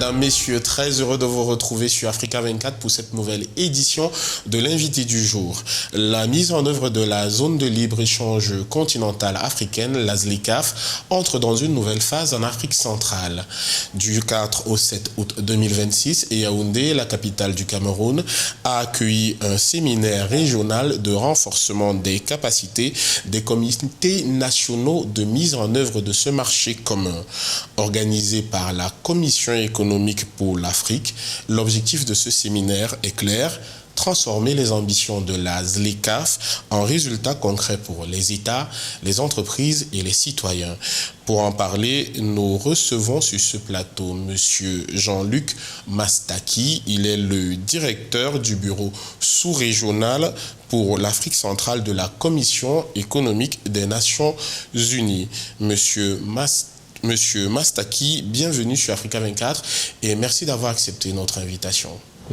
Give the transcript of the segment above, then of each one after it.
Mesdames, Messieurs, très heureux de vous retrouver sur Africa 24 pour cette nouvelle édition de l'invité du jour. La mise en œuvre de la zone de libre-échange continentale africaine, la ZLECAf, entre dans une nouvelle phase en Afrique centrale. Du 4 au 7 août 2026, Yaoundé, la capitale du Cameroun, a accueilli un séminaire régional de renforcement des capacités des comités nationaux de mise en œuvre de ce marché commun. Organisé par la Commission économique pour l'Afrique, l'objectif de ce séminaire est clair: transformer les ambitions de la ZLECAf en résultats concrets pour les États, les entreprises et les citoyens. Pour en parler, nous recevons sur ce plateau M. Jean-Luc Mastaki. Il est le directeur du bureau sous-régional pour l'Afrique centrale de la Commission économique des Nations Unies. Monsieur Mastaki, bienvenue sur Africa 24 et merci d'avoir accepté notre invitation.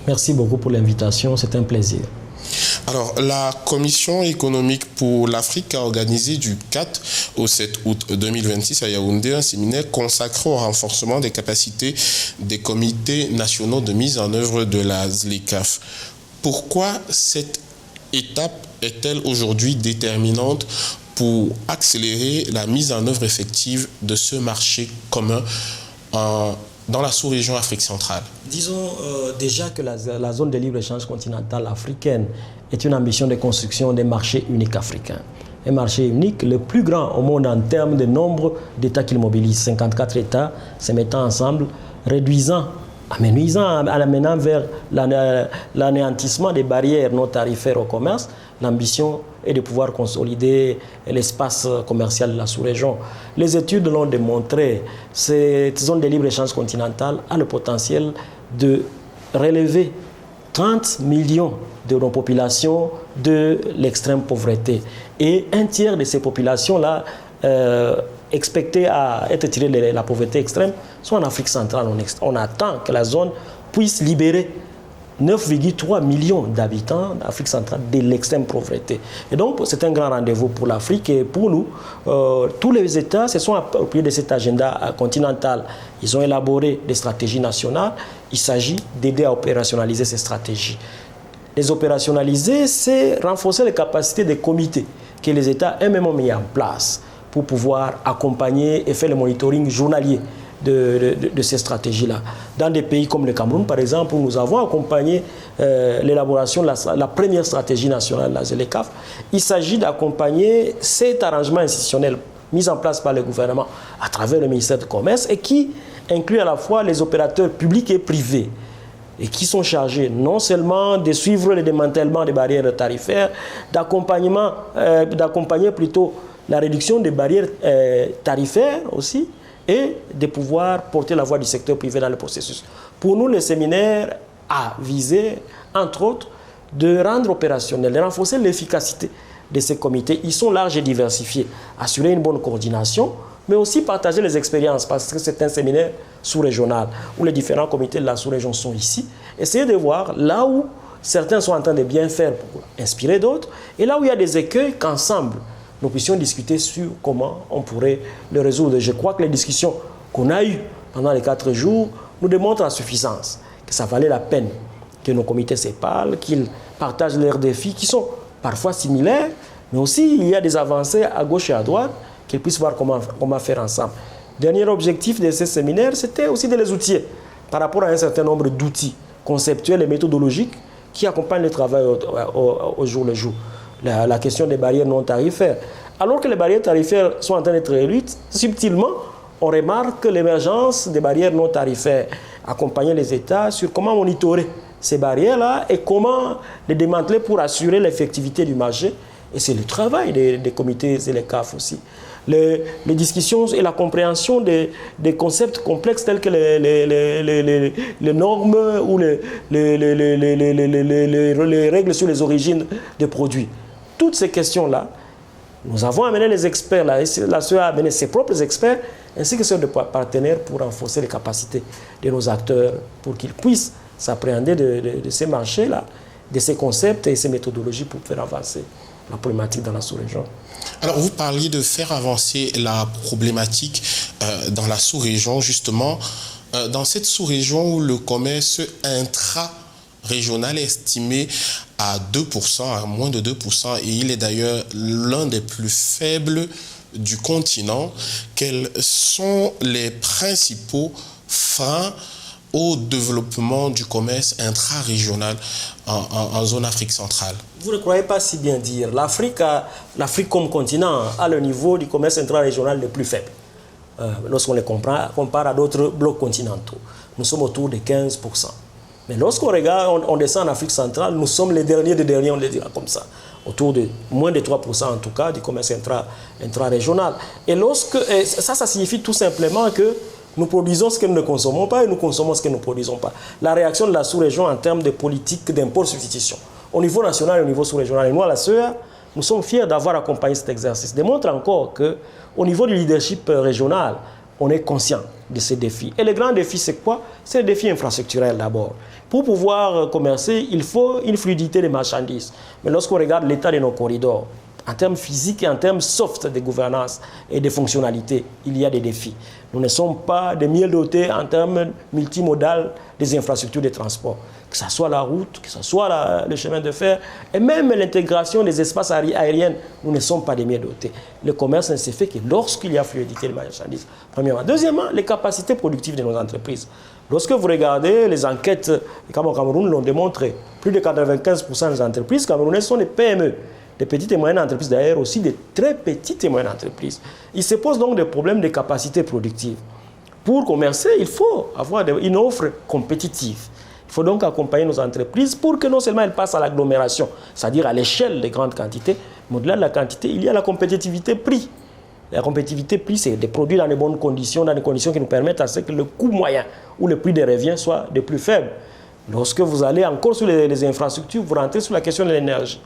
Merci beaucoup pour l'invitation, c'est un plaisir. Alors, la Commission économique pour l'Afrique a organisé du 4 au 7 août 2026 à Yaoundé un séminaire consacré au renforcement des capacités des comités nationaux de mise en œuvre de la ZLECAf. Pourquoi cette étape est-elle aujourd'hui déterminante pour accélérer la mise en œuvre effective de ce marché commun dans la sous-région Afrique centrale? Disons déjà que la zone de libre-échange continentale africaine est une ambition de construction d'un marché unique africain. Un marché unique, le plus grand au monde en termes de nombre d'États qu'il mobilise. 54 États se mettant ensemble, amenant vers l'anéantissement des barrières non tarifaires au commerce. L'ambition est de pouvoir consolider l'espace commercial de la sous-région. Les études l'ont démontré, cette zone de libre-échange continentale a le potentiel de relever 30 millions de nos populations de l'extrême pauvreté. Et un tiers de ces populations-là, expectées à être tirées de la pauvreté extrême, sont en Afrique centrale. On attend que la zone puisse libérer 9,3 millions d'habitants d'Afrique centrale de l'extrême pauvreté. Et donc, c'est un grand rendez-vous pour l'Afrique et pour nous. Tous les États se sont appropriés de cet agenda continental. Ils ont élaboré des stratégies nationales. Il s'agit d'aider à opérationnaliser ces stratégies. Les opérationnaliser, c'est renforcer les capacités des comités que les États eux-mêmes ont mis en place pour pouvoir accompagner et faire le monitoring journalier de ces stratégies-là. Dans des pays comme le Cameroun, par exemple, où nous avons accompagné l'élaboration de la première stratégie nationale de la ZLECAf, il s'agit d'accompagner cet arrangement institutionnel mis en place par le gouvernement à travers le ministère du Commerce et qui inclut à la fois les opérateurs publics et privés et qui sont chargés non seulement de suivre le démantèlement des barrières tarifaires, d'accompagner plutôt la réduction des barrières tarifaires aussi, et de pouvoir porter la voix du secteur privé dans le processus. Pour nous, le séminaire a visé, entre autres, de rendre opérationnel, de renforcer l'efficacité de ces comités. Ils sont larges et diversifiés, assurer une bonne coordination, mais aussi partager les expériences, parce que c'est un séminaire sous-régional, où les différents comités de la sous-région sont ici. Essayer de voir là où certains sont en train de bien faire pour inspirer d'autres, et là où il y a des écueils qu'ensemble, nous puissions discuter sur comment on pourrait le résoudre. Je crois que les discussions qu'on a eues pendant les 4 jours nous démontrent la suffisance, que ça valait la peine que nos comités se parlent, qu'ils partagent leurs défis qui sont parfois similaires, mais aussi il y a des avancées à gauche et à droite, qu'ils puissent voir comment faire ensemble. Dernier objectif de ce séminaire, c'était aussi de les outiller par rapport à un certain nombre d'outils conceptuels et méthodologiques qui accompagnent le travail au jour le jour. La question des barrières non tarifaires. Alors que les barrières tarifaires sont en train d'être réduites, subtilement, on remarque l'émergence des barrières non tarifaires. Accompagner les États sur comment monitorer ces barrières-là et comment les démanteler pour assurer l'effectivité du marché. Et c'est le travail des comités ZLECAf aussi. Les discussions et la compréhension des concepts complexes tels que les normes ou les règles sur les origines des produits. Toutes ces questions-là, nous avons amené les experts, la SE a amené ses propres experts, ainsi que ceux de partenaires pour renforcer les capacités de nos acteurs, pour qu'ils puissent s'appréhender de ces marchés-là, de ces concepts et ces méthodologies pour faire avancer la problématique dans la sous-région. Alors, vous parliez de faire avancer la problématique dans la sous-région, justement. dans cette sous-région où le commerce intra-régional est estimé à 2%, à moins de 2%, et il est d'ailleurs l'un des plus faibles du continent, quels sont les principaux freins au développement du commerce intra-régional en zone Afrique centrale? Vous ne croyez pas si bien dire. L'Afrique comme continent a le niveau du commerce intra-régional le plus faible. Lorsqu'on les compare à d'autres blocs continentaux. Nous sommes autour de 15%. Mais lorsqu'on regarde, on descend en Afrique centrale, nous sommes les derniers des derniers, on les dira comme ça. Autour de moins de 3% en tout cas du commerce intra-régional. Et ça signifie tout simplement que nous produisons ce que nous ne consommons pas et nous consommons ce que nous ne produisons pas. La réaction de la sous-région en termes de politique d'import-substitution, au niveau national et au niveau sous-régional, et nous à la CEA, nous sommes fiers d'avoir accompagné cet exercice. Démontre encore qu'au niveau du leadership régional, on est conscient de ces défis. Et le grand défi, c'est quoi? C'est le défi infrastructurel d'abord. Pour pouvoir commercer, il faut une fluidité des marchandises. Mais lorsqu'on regarde l'état de nos corridors, en termes physiques et en termes soft de gouvernance et de fonctionnalité, il y a des défis. Nous ne sommes pas des mieux dotés en termes multimodal des infrastructures de transport. Que ce soit la route, que ce soit le chemin de fer, et même l'intégration des espaces aériens, nous ne sommes pas des mieux dotés. Le commerce ne se fait que lorsqu'il y a fluidité de marchandises, premièrement. Deuxièmement, les capacités productives de nos entreprises. Lorsque vous regardez les enquêtes au Cameroun l'ont démontré, plus de 95% des entreprises camerounaises sont des PME. Des petites et moyennes entreprises, d'ailleurs aussi des très petites et moyennes entreprises. Il se pose donc des problèmes de capacité productive. Pour commercer, il faut avoir une offre compétitive. Il faut donc accompagner nos entreprises pour que non seulement elles passent à l'agglomération, c'est-à-dire à l'échelle des grandes quantités, mais au-delà de la quantité, il y a la compétitivité prix. La compétitivité prix, c'est des produits dans de bonnes conditions, dans des conditions qui nous permettent à ce que le coût moyen ou le prix des revient soit de plus faible. Lorsque vous allez encore sur les infrastructures, vous rentrez sur la question de l'énergie.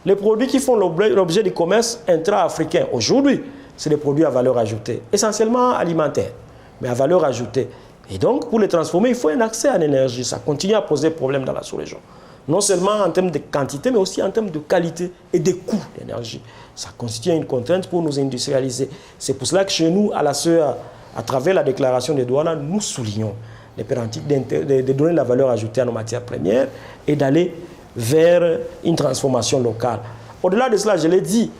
Les produits qui font l'objet du commerce intra-africain aujourd'hui, c'est des produits à valeur ajoutée, essentiellement alimentaires, mais à valeur ajoutée. Et donc, pour les transformer, il faut un accès à l'énergie. Ça continue à poser problème dans la sous-région. Non seulement en termes de quantité, mais aussi en termes de qualité et de coût d'énergie. Ça constitue une contrainte pour nous industrialiser. C'est pour cela que chez nous, à la CEA, à travers la déclaration des douanes, nous soulignons l'impératif de donner la valeur ajoutée à nos matières premières et d'aller vers une transformation locale. Au-delà de cela, je l'ai dit,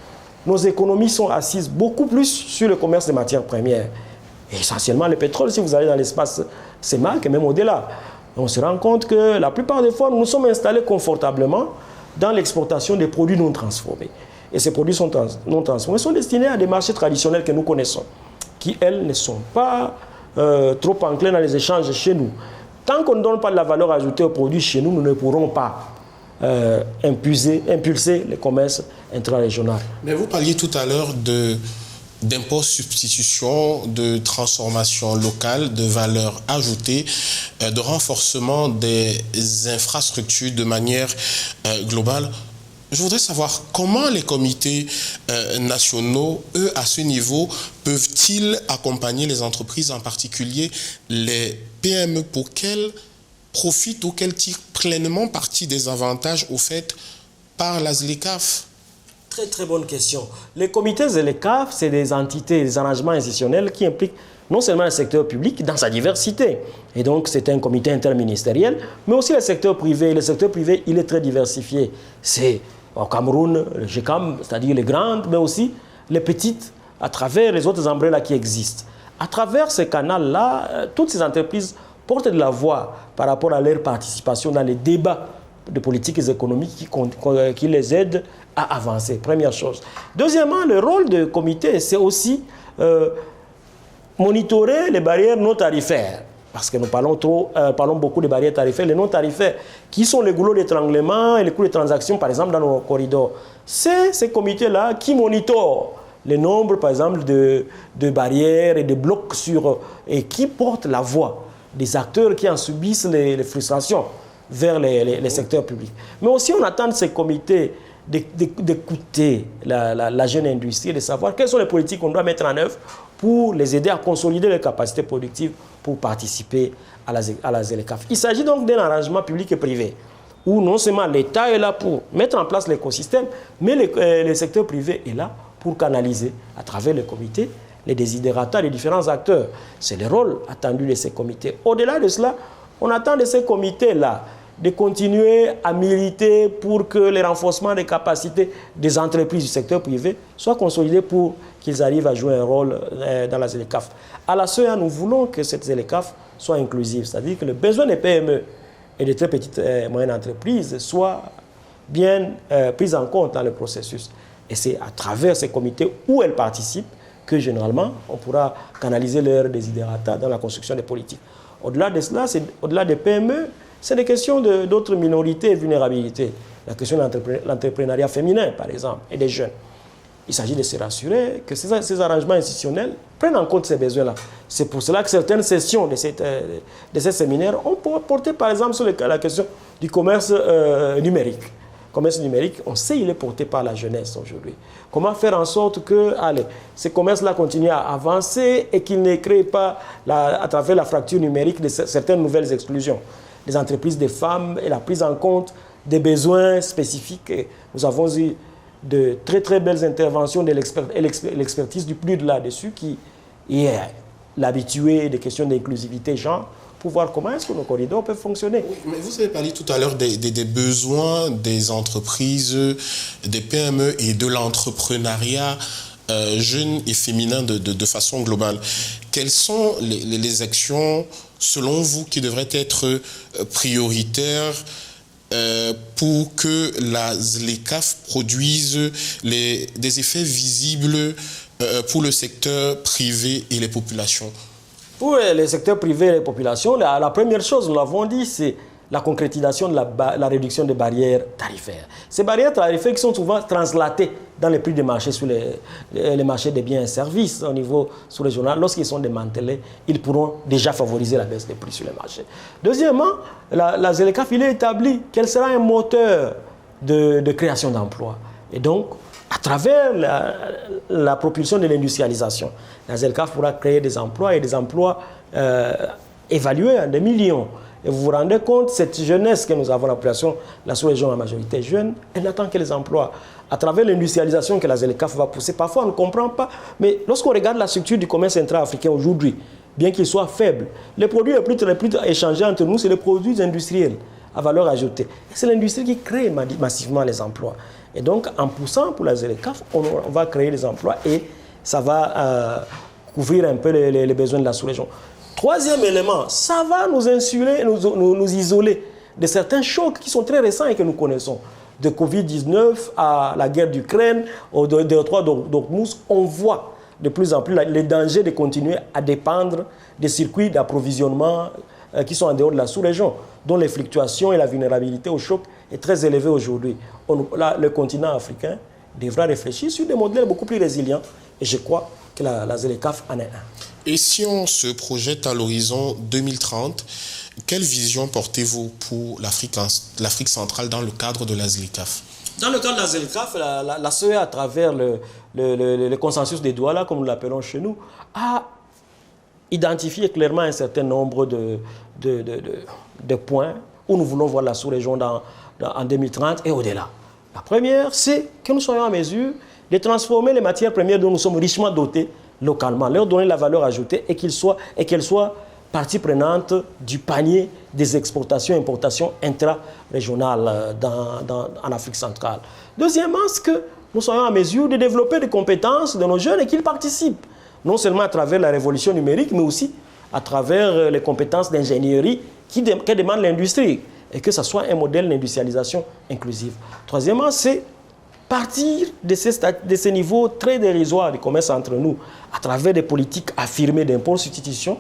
nos économies sont assises beaucoup plus sur le commerce des matières premières. Et essentiellement le pétrole, si vous allez dans l'espace CEMAC et même au-delà, on se rend compte que la plupart des fois, nous nous sommes installés confortablement dans l'exportation des produits non transformés. Et ces produits non transformés sont destinés à des marchés traditionnels que nous connaissons, qui, elles, ne sont pas trop enclins dans les échanges chez nous. Tant qu'on ne donne pas de la valeur ajoutée aux produits chez nous, nous ne pourrons pas impulser le commerce intra-régional. Mais vous parliez tout à l'heure d'impôt substitution, de transformation locale, de valeur ajoutée, de renforcement des infrastructures de manière globale. Je voudrais savoir comment les comités nationaux, eux, à ce niveau, peuvent-ils accompagner les entreprises, en particulier les PME, pour qu'elles profitent ou qu'elles tirent pleinement parti des avantages offerts par la ZLECAf? Très très bonne question. Les comités ZLECAf, c'est des entités, des arrangements institutionnels qui impliquent non seulement le secteur public dans sa diversité, et donc c'est un comité interministériel, mais aussi le secteur privé. Le secteur privé, il est très diversifié. C'est au Cameroun, le GECAM, c'est-à-dire les grandes, mais aussi les petites, à travers les autres ombrelles qui existent. À travers ces canaux-là, toutes ces entreprises portent de la voix par rapport à leur participation dans les débats de politiques économiques qui les aident à avancer, première chose. Deuxièmement, le rôle du comité, c'est aussi monitorer les barrières non tarifaires. Parce que nous parlons beaucoup des barrières tarifaires, les non tarifaires, qui sont les goulots d'étranglement et les coûts de transaction, par exemple, dans nos corridors. C'est ces comités-là qui monitorent le nombre, par exemple, de barrières et de blocs et qui portent la voix des acteurs qui en subissent les frustrations vers les secteurs publics. Mais aussi, on attend de ces comités d'écouter la jeune industrie et de savoir quelles sont les politiques qu'on doit mettre en œuvre pour les aider à consolider leurs capacités productives pour participer à la ZLECAf. Il s'agit donc d'un arrangement public et privé où non seulement l'État est là pour mettre en place l'écosystème, mais le secteur privé est là pour canaliser à travers le comité les desiderata des différents acteurs. C'est le rôle attendu de ces comités. Au-delà de cela, on attend de ces comités-là de continuer à militer pour que le renforcement des capacités des entreprises du secteur privé soit consolidé pour qu'ils arrivent à jouer un rôle dans la ZLECAf. À la CEA, nous voulons que cette ZLECAf soit inclusive, c'est-à-dire que le besoin des PME et des très petites et moyennes entreprises soit bien pris en compte dans le processus. Et c'est à travers ces comités où elles participent que généralement on pourra canaliser leurs desiderata dans la construction des politiques. Au-delà de cela, au-delà des PME, c'est des questions d'autres minorités et vulnérabilités. La question de l'entrepreneuriat féminin, par exemple, et des jeunes. Il s'agit de se rassurer que ces arrangements institutionnels prennent en compte ces besoins-là. C'est pour cela que certaines sessions de ces séminaires ont porté, par exemple, sur la question du commerce numérique. Le commerce numérique, on sait qu'il est porté par la jeunesse aujourd'hui. Comment faire en sorte que ces commerces-là continuent à avancer et qu'ils ne créent pas, à travers la fracture numérique, de certaines nouvelles exclusions. Les entreprises des femmes et la prise en compte des besoins spécifiques. Et nous avons eu de très très belles interventions de l'expertise du plus de là-dessus qui est l'habitué des questions d'inclusivité genre pour voir comment est-ce que nos corridors peuvent fonctionner. Oui, mais vous avez parlé tout à l'heure des besoins des entreprises, des PME et de l'entrepreneuriat jeune et féminin de façon globale. Quelles sont les actions, selon vous, qui devraient être prioritaires pour que la ZLECAf produise des effets visibles pour le secteur privé et les populations? Pour les secteurs privés et les populations, la première chose, nous l'avons dit, c'est la concrétisation de la réduction des barrières tarifaires. Ces barrières tarifaires qui sont souvent translatées dans les prix des marchés sur les marchés des biens et services au niveau sous-régional. Lorsqu'ils sont démantelés, ils pourront déjà favoriser la baisse des prix sur les marchés. Deuxièmement, la ZLECAf, il est établi qu'elle sera un moteur de création d'emplois. Et donc, à travers la propulsion de l'industrialisation, la ZLECAf pourra créer des emplois et des emplois évalués à des millions. Et vous vous rendez compte, cette jeunesse que nous avons, la population, la sous-région en majorité jeune, elle n'attend que les emplois. À travers l'industrialisation que la ZLECAf va pousser, parfois on ne comprend pas, mais lorsqu'on regarde la structure du commerce intra-africain aujourd'hui, bien qu'il soit faible, les produits les plus échangés entre nous, c'est les produits industriels à valeur ajoutée. Et c'est l'industrie qui crée massivement les emplois. Et donc, en poussant pour la ZLECAf, on va créer des emplois et ça va couvrir un peu les besoins de la sous-région. Troisième élément, ça va nous insuler, nous isoler de certains chocs qui sont très récents et que nous connaissons. De Covid-19 à la guerre d'Ukraine, au détroit d'Ormuz, on voit de plus en plus les dangers de continuer à dépendre des circuits d'approvisionnement qui sont en dehors de la sous-région, dont les fluctuations et la vulnérabilité au choc est très élevée aujourd'hui. Le continent africain devra réfléchir sur des modèles beaucoup plus résilients et je crois que la ZLECAf en est un. Et si on se projette à l'horizon 2030, quelle vision portez-vous pour l'Afrique centrale dans le cadre de la ZLECAf? Dans le cadre de la ZLECAf, la CEA, à travers le consensus des Douala, comme nous l'appelons chez nous, a identifié clairement un certain nombre de points où nous voulons voir la sous-région en 2030 et au-delà. La première, c'est que nous soyons en mesure de transformer les matières premières dont nous sommes richement dotés localement, leur donner la valeur ajoutée et qu'elles soient partie prenante du panier des exportations et importations intra-régionales en Afrique centrale. Deuxièmement, c'est que nous soyons en mesure de développer des compétences de nos jeunes et qu'ils participent, non seulement à travers la révolution numérique, mais aussi à travers les compétences d'ingénierie que demande l'industrie et que ce soit un modèle d'industrialisation inclusive. Troisièmement, c'est partir de ces niveaux très dérisoires du commerce entre nous à travers des politiques affirmées d'impôt substitution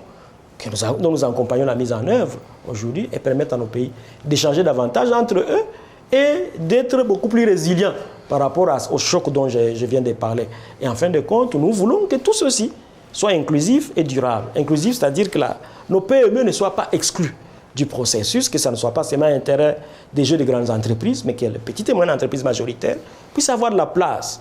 dont nous accompagnons la mise en œuvre aujourd'hui et permettre à nos pays d'échanger davantage entre eux et d'être beaucoup plus résilients par rapport au choc dont je viens de parler. Et en fin de compte, nous voulons que tout ceci soit inclusif et durable. Inclusif, c'est-à-dire que nos PME ne soient pas exclus du processus, que ça ne soit pas seulement l'intérêt des jeux de grandes entreprises, mais que les petites et moyennes entreprises majoritaires puissent avoir de la place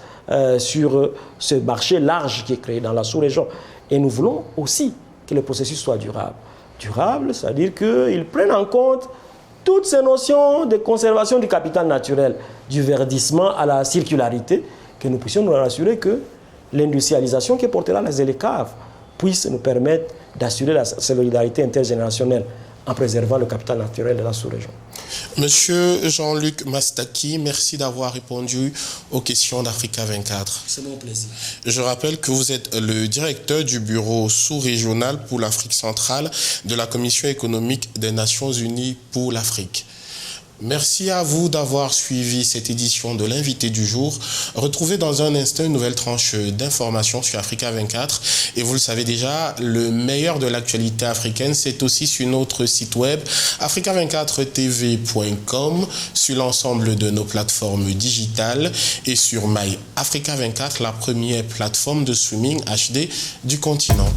sur ce marché large qui est créé dans la sous-région. Et nous voulons aussi que le processus soit durable. Durable, c'est-à-dire qu'ils prennent en compte toutes ces notions de conservation du capital naturel, du verdissement à la circularité, que nous puissions nous rassurer que l'industrialisation que portera la ZLECAf puisse nous permettre d'assurer la solidarité intergénérationnelle en préservant le capital naturel de la sous-région. Monsieur Jean-Luc Mastaki, merci d'avoir répondu aux questions d'Africa 24. C'est mon plaisir. Je rappelle que vous êtes le directeur du bureau sous-régional pour l'Afrique centrale de la Commission économique des Nations Unies pour l'Afrique. Merci à vous d'avoir suivi cette édition de l'invité du jour. Retrouvez dans un instant une nouvelle tranche d'informations sur Africa 24. Et vous le savez déjà, le meilleur de l'actualité africaine, c'est aussi sur notre site web africa24tv.com, sur l'ensemble de nos plateformes digitales et sur My Africa 24, la première plateforme de streaming HD du continent.